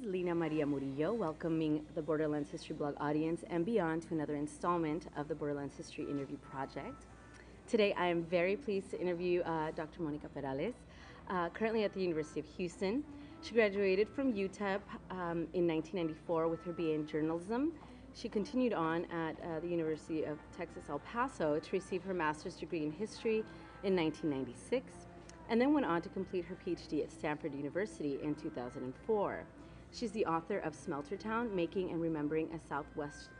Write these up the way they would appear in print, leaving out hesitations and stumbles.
Lina Murillo, welcoming the Borderlands History Blog audience and beyond to another installment of the Borderlands History Interview Project. Today, I am very pleased to interview Dr. Monica Perales, currently at the University of Houston. She graduated from UTEP in 1994 with her BA in journalism. She continued on at the University of Texas, El Paso to receive her master's degree in history in 1996, and then went on to complete her PhD at Stanford University in 2004. She's the author of Smeltertown, Making and Remembering a Southwest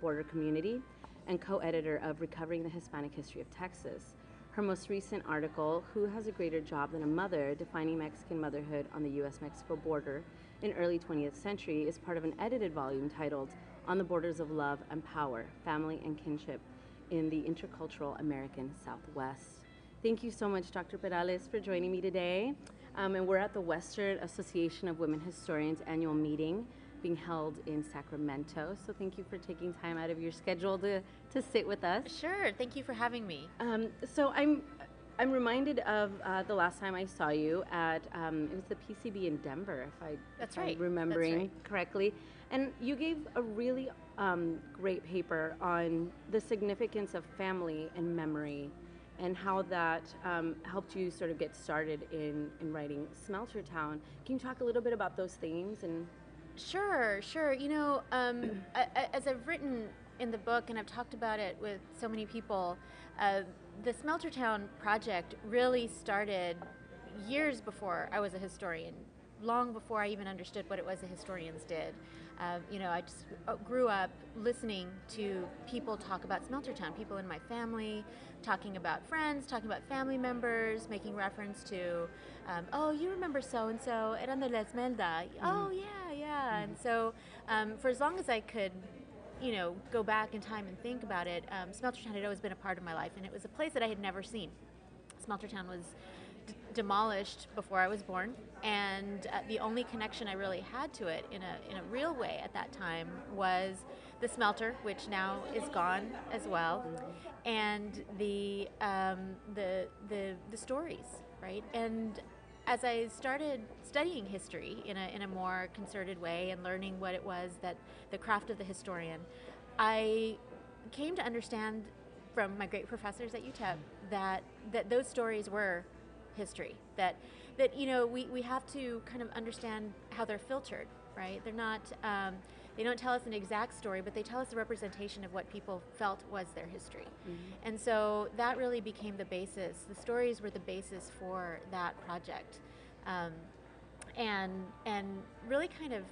Border Community, and co-editor of Recovering the Hispanic History of Texas. Her most recent article, Who Has a Greater Job Than a Mother? Defining Mexican Motherhood on the U.S.-Mexico Border in Early 20th Century, is part of an edited volume titled On the Borders of Love and Power, Family and Kinship in the Intercultural American Southwest. Thank you so much, Dr. Perales, for joining me today. And we're at the Western Association of Women Historians annual meeting being held in Sacramento. So thank you for taking time out of your schedule to sit with us. Sure, thank you for having me. So I'm reminded of the last time I saw you at, it was the PCB in Denver, if I'm remembering correctly. And you gave a really great paper on the significance of family and memory, and how that helped you sort of get started in writing Smeltertown. Can you talk a little bit about those themes? And Sure. You know, as I've written in the book, and I've talked about it with so many people, the Smeltertown project really started years before I was a historian, long before I even understood what it was the historians did. You know, I just grew up listening to people talk about Smeltertown, people in my family, talking about friends, talking about family members, making reference to, oh, you remember so-and-so, eran de la Esmelda. Oh, yeah. And so for as long as I could, you know, go back in time and think about it, Smeltertown had always been a part of my life, and it was a place that I had never seen. Smeltertown was demolished before I was born, and the only connection I really had to it in a real way at that time was the smelter, which now is gone as well, and the stories, right? And as I started studying history in a more concerted way and learning what it was that the craft of the historian, I came to understand from my great professors at UTEP that those stories were history, that you know, we have to kind of understand how they're filtered, right? They're not, they don't tell us an exact story, but they tell us a representation of what people felt was their history. And so that really became the basis. The stories were the basis for that project. And really kind of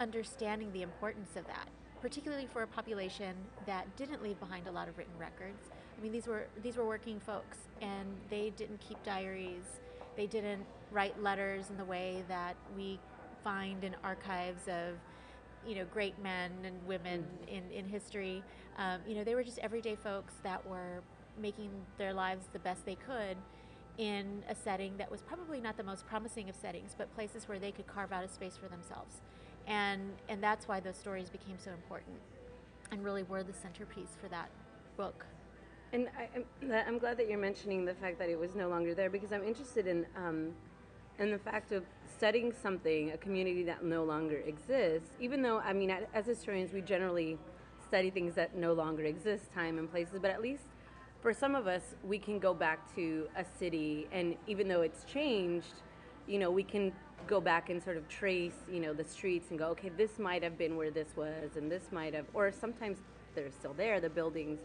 understanding the importance of that, particularly for a population that didn't leave behind a lot of written records. I mean, these were working folks, and they didn't keep diaries. They didn't write letters in the way that we find in archives of, you know, great men and women in history. You know, they were just everyday folks that were making their lives the best they could in a setting that was probably not the most promising of settings, but places where they could carve out a space for themselves. And that's why those stories became so important and really were the centerpiece for that book. And I'm glad that you're mentioning the fact that it was no longer there, because I'm interested in the fact of studying something, a community that no longer exists, even though, I mean, as historians, we generally study things that no longer exist, time and places, but at least for some of us, we can go back to a city, and even though it's changed, you know, we can go back and sort of trace, you know, the streets and go, okay, this might have been where this was, and this might have, or sometimes they're still there, the buildings,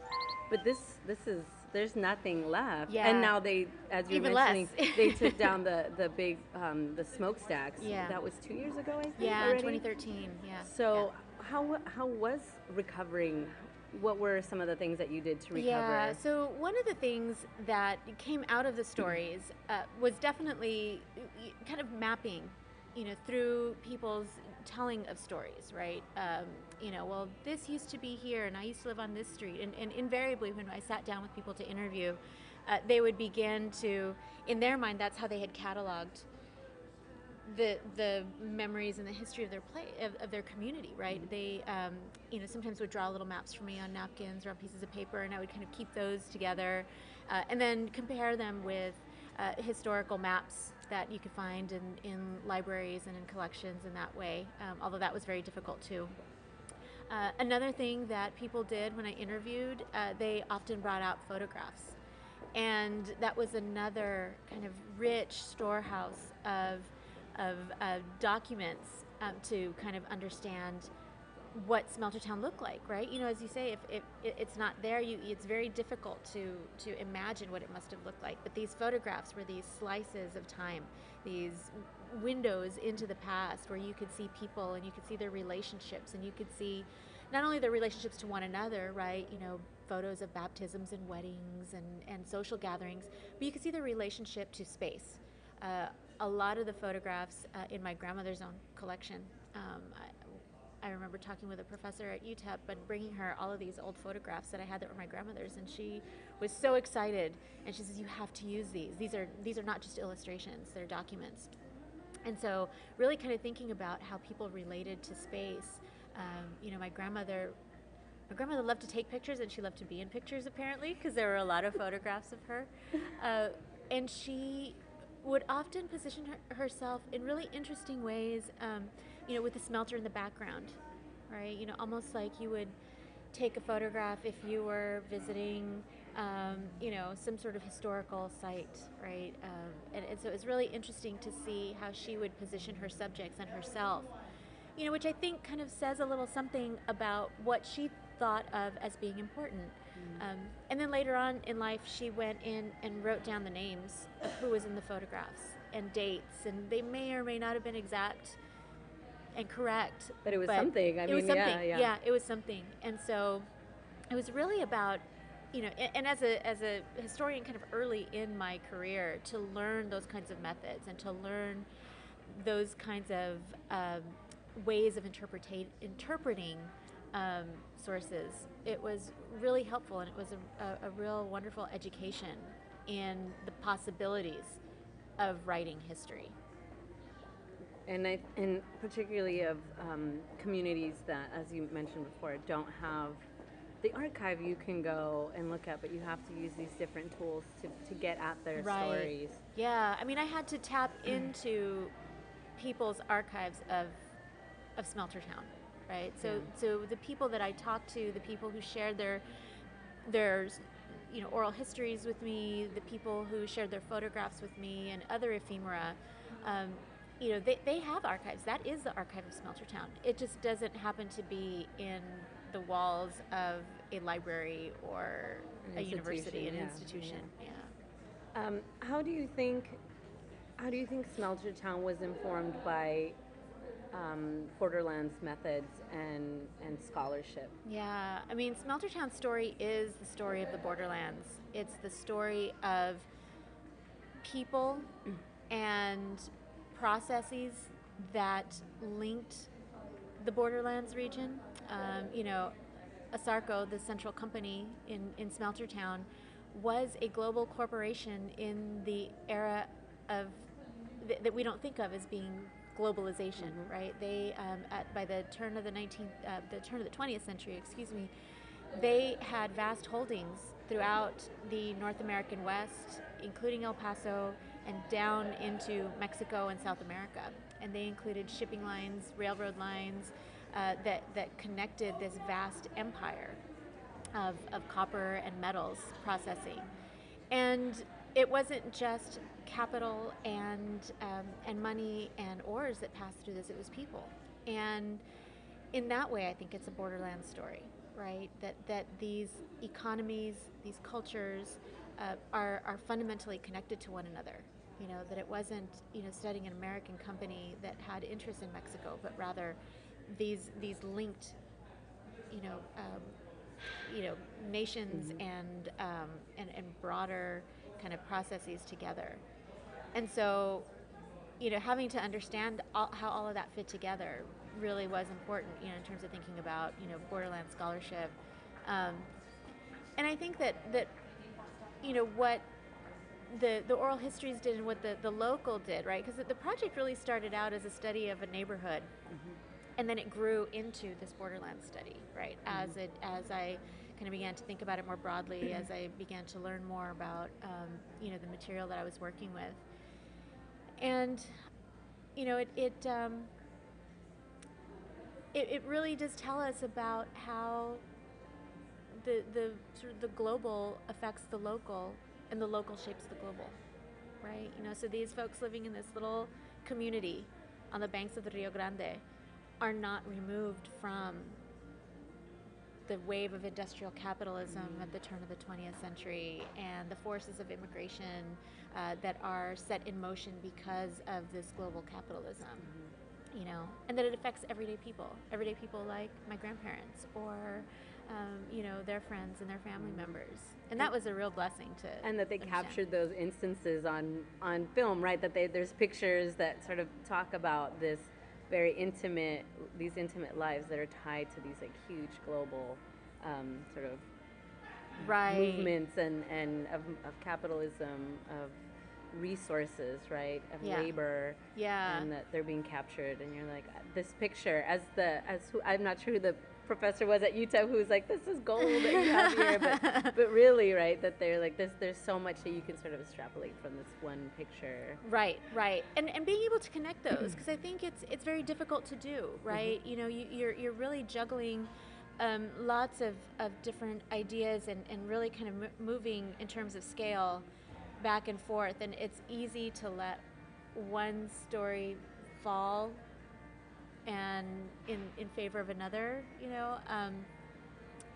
but this is, there's nothing left. Yeah. And now they, as you're Even mentioning, less. they took down the big, the smokestacks. Yeah. That was 2 years ago, I think, Yeah, already? 2013, yeah. So how was recovering? What were some of the things that you did to recover? Yeah, so one of the things that came out of the stories was definitely kind of mapping, you know, through people's telling of stories, right? You know, well, this used to be here, and I used to live on this street. And invariably, when I sat down with people to interview, they would begin to, in their mind, that's how they had cataloged the memories and the history of their community, right? They, you know, sometimes would draw little maps for me on napkins or on pieces of paper, and I would kind of keep those together, and then compare them with historical maps that you could find in libraries and in collections in that way, although that was very difficult too. Another thing that people did when I interviewed, they often brought out photographs. And that was another kind of rich storehouse of documents to kind of understand what Smeltertown looked like, right? You know, as you say, if it's not there, it's very difficult to imagine what it must have looked like. But these photographs were these slices of time, these windows into the past where you could see people and you could see their relationships, and you could see not only their relationships to one another, right? You know, photos of baptisms and weddings and social gatherings, but you could see their relationship to space. A lot of the photographs in my grandmother's own collection, I remember talking with a professor at UTEP and bringing her all of these old photographs that I had that were my grandmother's, and she was so excited. And she says, "You have to use these. These are not just illustrations; they're documents." And so, really, kind of thinking about how people related to space. You know, my grandmother loved to take pictures, and she loved to be in pictures apparently, because there were a lot of photographs of her. And she would often position herself in really interesting ways, you know, with the smelter in the background, right? You know, almost like you would take a photograph if you were visiting, you know, some sort of historical site, right? And so it was really interesting to see how she would position her subjects and herself, you know, which I think kind of says a little something about what she thought of as being important. And then later on in life, she went in and wrote down the names of who was in the photographs and dates, and they may or may not have been exact and correct. But it was something. It was something. Yeah, it was something. And so it was really about, you know, and as a historian kind of early in my career, to learn those kinds of methods and to learn those kinds of ways of interpreting sources. It was really helpful, and it was a real wonderful education in the possibilities of writing history. And particularly of communities that, as you mentioned before, don't have the archive you can go and look at, but you have to use these different tools to get at their stories. Yeah, I mean, I had to tap into people's archives of Smeltertown, right? So the people that I talked to, the people who shared their you know, oral histories with me, the people who shared their photographs with me, and other ephemera, you know, they have archives. That is the archive of Smeltertown. It just doesn't happen to be in the walls of a library or a university, an institution. Yeah. How do you think Smeltertown was informed by Borderlands methods and scholarship? Yeah, I mean, Smeltertown's story is the story of the Borderlands. It's the story of people and processes that linked the Borderlands region. You know, ASARCO, the central company in Smeltertown, was a global corporation in the era of that we don't think of as being globalization, right? They by the turn of the 20th century, excuse me, they had vast holdings throughout the North American West, including El Paso, and down into Mexico and South America. And they included shipping lines, railroad lines that connected this vast empire of copper and metals processing. And it wasn't just capital and money and ores that passed through this, it was people. And in that way, I think it's a Borderlands story, right? That these economies, these cultures are fundamentally connected to one another. You know, that it wasn't, you know, studying an American company that had interest in Mexico, but rather these linked, you know, nations and broader kind of processes together. And so, you know, having to understand how all of that fit together really was important, you know, in terms of thinking about, you know, Borderland scholarship. And I think that you know, what the oral histories did and what the local did, right? Because the project really started out as a study of a neighborhood, and then it grew into this Borderland study, right? As I kind of began to think about it more broadly, as I began to learn more about, you know, the material that I was working with. And it really does tell us about how the sort of the global affects the local, and the local shapes the global, right? So these folks living in this little community on the banks of the Rio Grande are not removed from the wave of industrial capitalism at the turn of the 20th century and the forces of immigration that are set in motion because of this global capitalism. And that it affects everyday people like my grandparents or their friends and their family members. And that was a real blessing to And that they understand. captured those instances on film, right? That there's pictures that sort of talk about these intimate lives that are tied to these like huge global sort of movements and of capitalism, of resources, right, of labor, and that they're being captured. And you're like, this picture, I'm not sure who the professor was at UTEP who was like, this is gold that you have here, but really, right, that they're like, there's so much that you can sort of extrapolate from this one picture. Right, and being able to connect those, because I think it's very difficult to do, right? You're really juggling lots of different ideas and really kind of moving in terms of scale back and forth, and it's easy to let one story fall and in favor of another,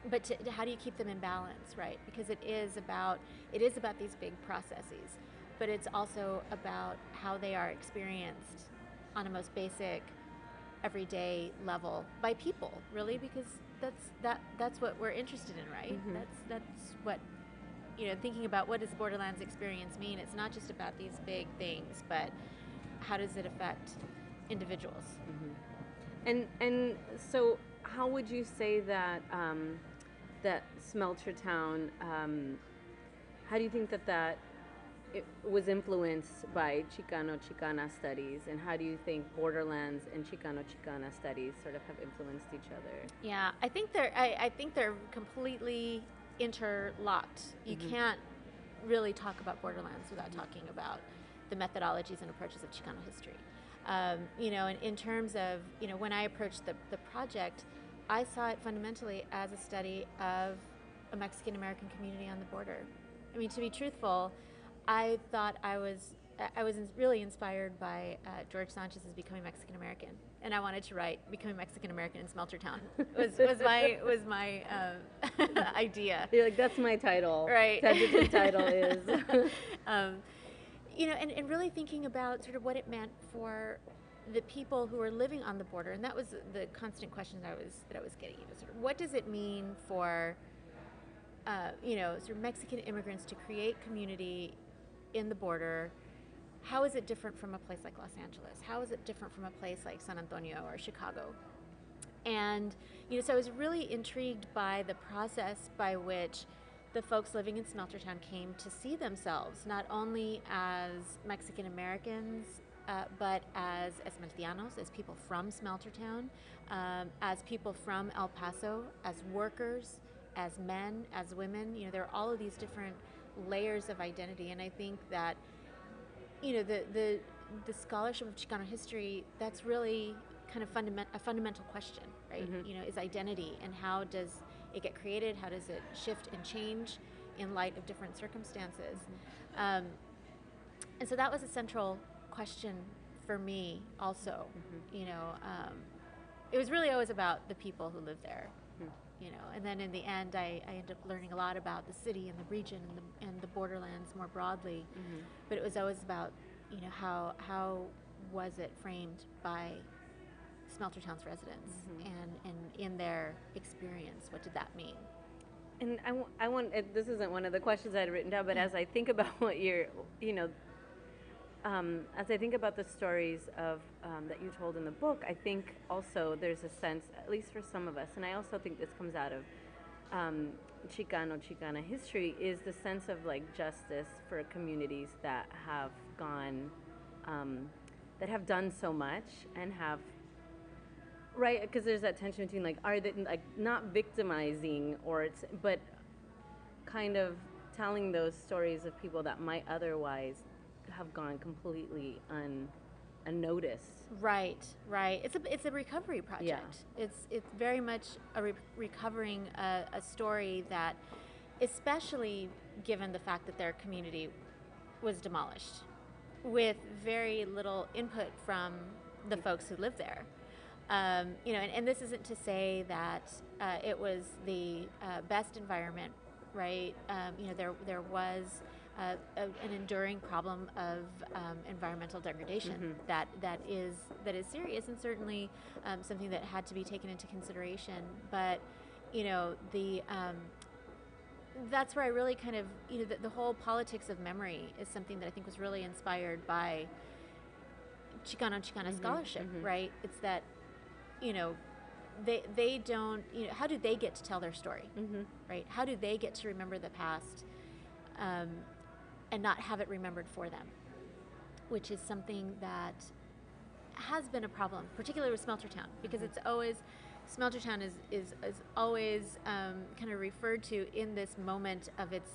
but how do you keep them in balance, right? Because it is about these big processes, but it's also about how they are experienced on a most basic everyday level by people, really, because that's what we're interested in, right? That's what thinking about what does Borderlands experience mean. It's not just about these big things, but how does it affect individuals? And so how would you say that that Smelter Town, how do you think that it was influenced by Chicano-Chicana studies, and how do you think Borderlands and Chicano-Chicana studies sort of have influenced each other? Yeah, I think they're completely interlocked. You can't really talk about Borderlands without talking about the methodologies and approaches of Chicano history. In terms of, when I approached the project, I saw it fundamentally as a study of a Mexican-American community on the border. I mean, to be truthful, I thought I was really inspired by George Sanchez's Becoming Mexican-American, and I wanted to write Becoming Mexican-American in Smelter Town. was my idea. You're like, that's my title. Right. Tentative title is. And really thinking about sort of what it meant for the people who are living on the border, and that was the constant question that I was getting. Sort of what does it mean for sort of Mexican immigrants to create community in the border? How is it different from a place like Los Angeles? How is it different from a place like San Antonio or Chicago? And so I was really intrigued by the process by which the folks living in Smeltertown came to see themselves not only as Mexican Americans, but as Esmeltianos, as people from Smeltertown, as people from El Paso, as workers, as men, as women. There are all of these different layers of identity, and I think that the scholarship of Chicano history, that's really kind of a fundamental question, right? Is identity, and how does it get created? How does it shift and change in light of different circumstances? And so that was a central question for me also. It was really always about the people who live there. And then in the end, I ended up learning a lot about the city and the region and the borderlands more broadly. But it was always about, how was it framed by Smeltertown's residents and in their experience, what did that mean? And I want this isn't one of the questions I had written down, but as I think about what you're, as I think about the stories of that you told in the book, I think also there's a sense, at least for some of us, and I also think this comes out of Chicano-Chicana history, is the sense of like justice for communities that have gone, that have done so much and have, right? Because there's that tension between like, are they like not victimizing but kind of telling those stories of people that might otherwise have gone completely unnoticed. Right, right. It's a recovery project. Yeah. It's very much a recovering a story that, especially given the fact that their community was demolished, with very little input from the folks who live there. And this isn't to say that it was the best environment, right? There was an enduring problem of environmental degradation that is serious, and certainly something that had to be taken into consideration. But that's where I really kind of the whole politics of memory is something that I think was really inspired by Chicano scholarship, right? It's that they don't, how do they get to tell their story, right? How do they get to remember the past and not have it remembered for them, which is something that has been a problem, particularly with Smeltertown, because it's always, Smeltertown is always kind of referred to in this moment of its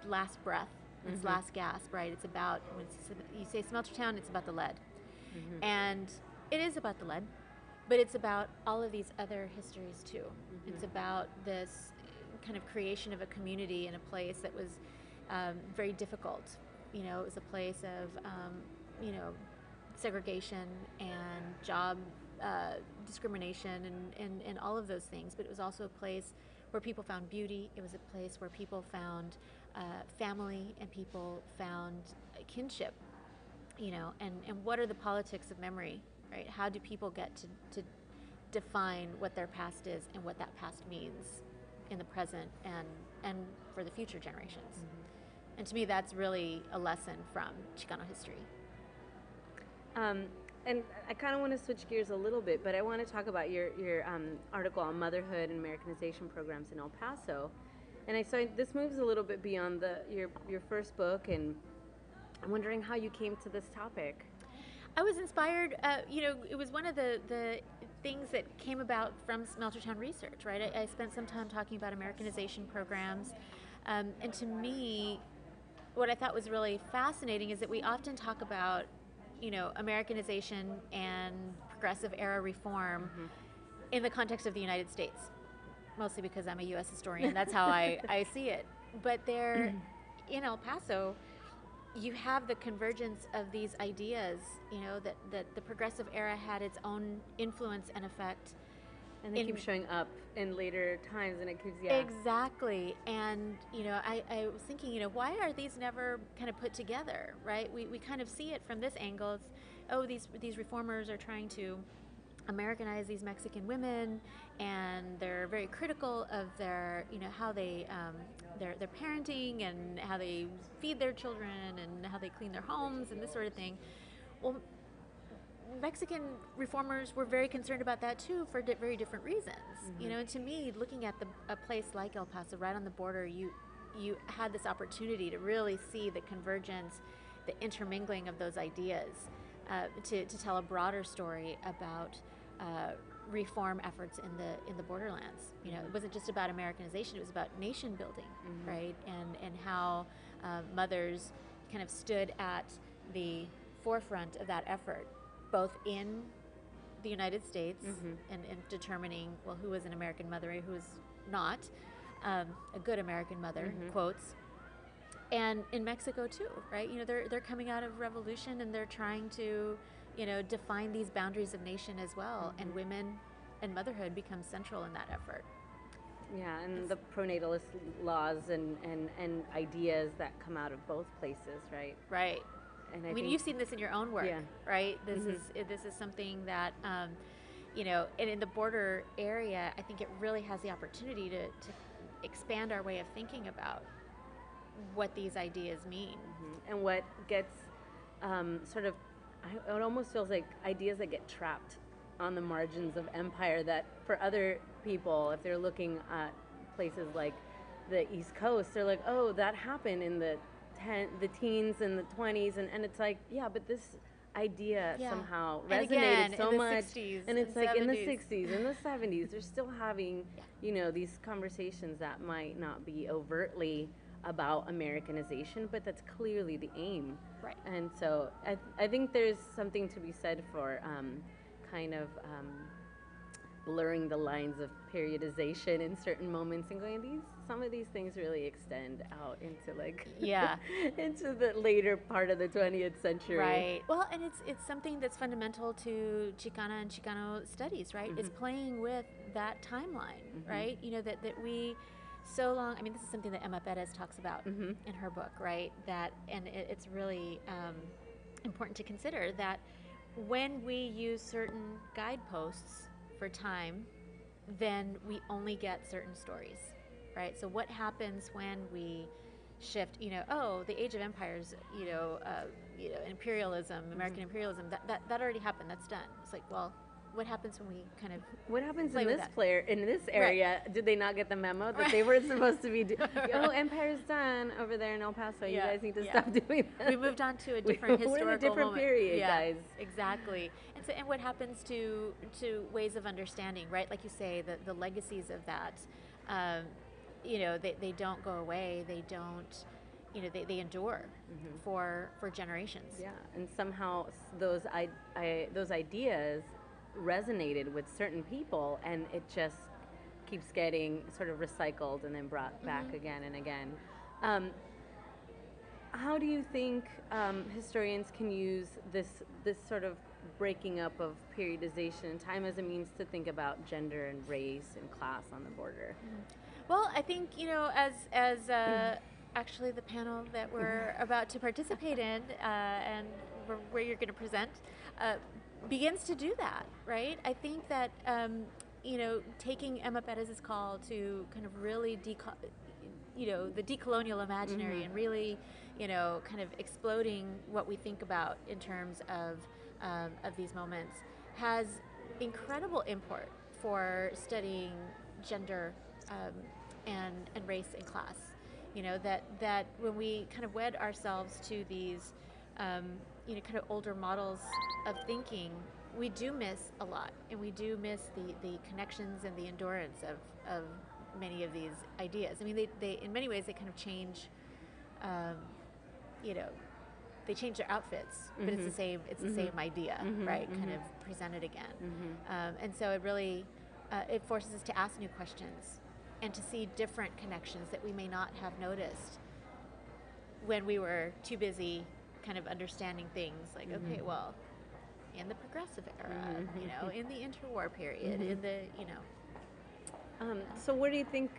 last breath, its last gasp, right? It's about, when you say Smeltertown, it's about the lead. And it is about the lead, but it's about all of these other histories too. It's about this kind of creation of a community in a place that was very difficult. It was a place of, segregation and job discrimination and all of those things, but it was also a place where people found beauty. It was a place where people found family, and people found kinship, and what are the politics of memory, right? How do people get to define what their past is and what that past means in the present and for the future generations? And to me, that's really a lesson from Chicano history. And I kind of want to switch gears a little bit, but I want to talk about your article on motherhood and Americanization programs in El Paso. And I saw this moves a little bit beyond your first book, and I'm wondering how you came to this topic. I was inspired, it was one of the things that came about from Smeltertown research, right? I spent some time talking about Americanization programs, and to me, what I thought was really fascinating is that we often talk about Americanization and progressive era reform in the context of the United States, mostly because I'm a U.S. historian. That's how I see it. But there, in El Paso, you have the convergence of these ideas, that the progressive era had its own influence and effect. And they keep showing up in later times, and it keeps, Exactly. And, I was thinking, why are these never kind of put together, right? We kind of see it from this angle. It's, these reformers are trying to Americanize these Mexican women, and they're very critical of their, how they, their parenting and how they feed their children and how they clean their homes and this sort of thing. Well, Mexican reformers were very concerned about that too, for very different reasons. And to me, looking at a place like El Paso, right on the border, you had this opportunity to really see the convergence, the intermingling of those ideas, to tell a broader story about reform efforts in the Borderlands. It wasn't just about Americanization; it was about nation building, right? And how mothers kind of stood at the forefront of that effort, both in the United States and determining, well, who was an American mother and who was not a good American mother, quotes, and in Mexico too, right? They're coming out of revolution, and they're trying to, define these boundaries of nation as well, and women and motherhood become central in that effort. Yeah, and the pronatalist laws and ideas that come out of both places, right? Right. And I mean, you've seen this in your own work, right? This is something that, and in the border area, I think it really has the opportunity to expand our way of thinking about what these ideas mean. And what gets it almost feels like ideas that get trapped on the margins of empire, that for other people, if they're looking at places like the East Coast, they're like, oh, that happened in the teens and the 20s, and it's like, yeah, but this idea somehow resonated so much, and it's like 70s. In the 60s, in the 70s, they're still having these conversations that might not be overtly about Americanization, but that's clearly the aim. Right. And so I think there's something to be said for kind of blurring the lines of periodization in certain moments and going, some of these things really extend out into like Yeah. into the later part of the 20th century. Right. Well, and it's something that's fundamental to Chicana and Chicano studies, right? It's playing with that timeline, right? You know, that we so long, I mean, this is something that Emma Perez talks about in her book, right? That, and it's really important to consider that when we use certain guideposts for time, then we only get certain stories, right? So what happens when we shift, you know, oh, the age of empires, imperialism, American imperialism, that already happened, that's done. It's like, well, what happens when we kind of what happens play in with this that? in this area? Did they not get the memo that they were supposed to be oh, empire's done over there in El Paso, you guys need to stop doing that. We moved on to a different historical we're in a different moment. period, guys. Exactly. And so, and what happens to ways of understanding, right? Like you say, the legacies of that, they don't go away. They don't, they endure for generations. Yeah, and somehow those ideas resonated with certain people, and it just keeps getting sort of recycled and then brought back again and again. How do you think historians can use this sort of breaking up of periodization and time as a means to think about gender and race and class on the border? Well, I think, as actually the panel that we're about to participate in and where you're going to present begins to do that, right? I think that, taking Emma Perez's call to kind of really the decolonial imaginary and really, kind of exploding what we think about in terms of these moments has incredible import for studying gender and race and class. That when we kind of wed ourselves to these kind of older models of thinking, we do miss a lot, and we do miss the connections and the endurance of many of these ideas. I mean, they in many ways they kind of change, they change their outfits, but it's the same idea, right? Kind of presented again, and so it really it forces us to ask new questions and to see different connections that we may not have noticed when we were too busy kind of understanding things like, okay, well, in the progressive era, in the interwar period, in the, So where do you think,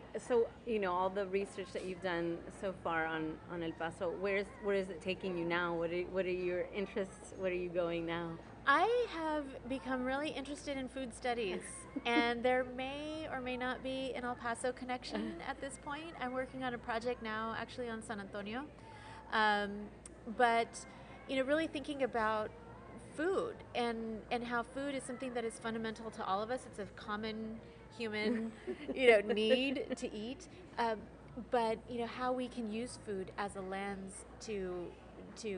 all the research that you've done so far on El Paso, where is it taking you now? What are your interests? Where are you going now? I have become really interested in food studies, and there may or may not be an El Paso connection at this point. I'm working on a project now, actually on San Antonio, but really thinking about food and how food is something that is fundamental to all of us. It's a common human, need to eat, but how we can use food as a lens to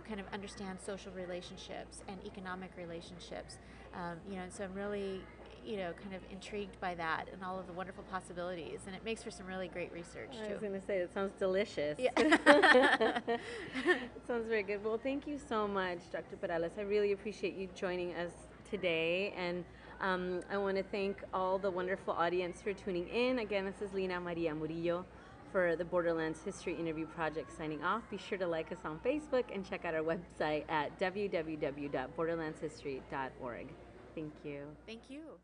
kind of understand social relationships and economic relationships, and so I'm really, kind of intrigued by that and all of the wonderful possibilities, and it makes for some really great research too. I was going to say, that sounds delicious. Yeah. It sounds very good. Well, thank you so much, Dr. Perales. I really appreciate you joining us today, and I want to thank all the wonderful audience for tuning in. Again, this is Lina Murillo for the Borderlands History Interview Project signing off. Be sure to like us on Facebook and check out our website at www.borderlandshistory.org. Thank you. Thank you.